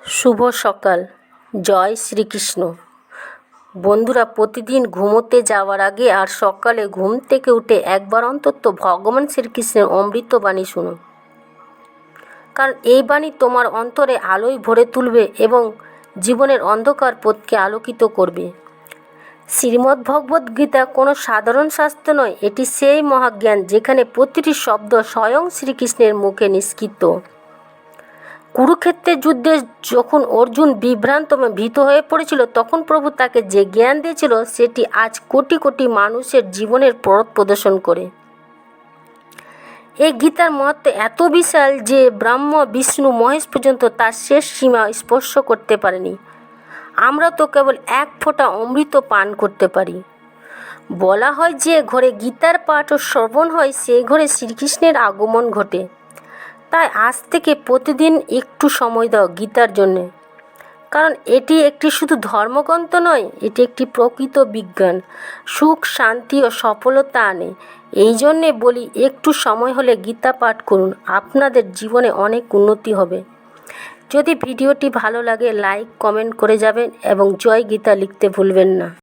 শুভ সকাল। জয় শ্রীকৃষ্ণ। বন্ধুরা, প্রতিদিন ঘুমোতে যাওয়ার আগে আর সকালে ঘুম থেকে উঠে একবার অন্তত ভগবান শ্রীকৃষ্ণের অমৃত বাণী শুনো, কারণ এই বাণী তোমার অন্তরে আলোয় ভরে তুলবে এবং জীবনের অন্ধকার পথকে আলোকিত করবে। শ্রীমদ্ ভগবদ্ গীতা কোনো সাধারণ শাস্ত্র নয়, এটি সেই মহাজ্ঞান যেখানে প্রতিটি শব্দ স্বয়ং শ্রীকৃষ্ণের মুখে নিষ্কৃত। কুরুক্ষেত্রের যুদ্ধে যখন অর্জুন বিভ্রান্ত ভীত হয়ে পড়েছিল, তখন প্রভু তাকে যে জ্ঞান দিয়েছিল সেটি আজ কোটি কোটি মানুষের জীবনের পথ প্রদর্শন করে। এই গীতার মহত্ব এত বিশাল যে ব্রহ্মা বিষ্ণু মহেশ পর্যন্ত তার শেষ সীমা স্পর্শ করতে পারেনি। আমরা তো কেবল এক ফোঁটা অমৃত পান করতে পারি। বলা হয় যে ঘরে গীতার পাঠ ও শ্রবণ হয় সেই ঘরে শ্রীকৃষ্ণের আগমন ঘটে। তাই আজ থেকে প্রতিদিন একটু সময় দাও গীতার জন্যে, কারণ এটি একটি শুধু ধর্মগ্রন্থ নয়, এটি একটি প্রকৃত বিজ্ঞান। সুখ, শান্তি ও সফলতা আনে। এই জন্যে বলি, একটু সময় হলে গীতা পাঠ করুন, আপনাদের জীবনে অনেক উন্নতি হবে। যদি ভিডিওটি ভালো লাগে লাইক কমেন্ট করে যাবেন এবং জয় গীতা লিখতে ভুলবেন না।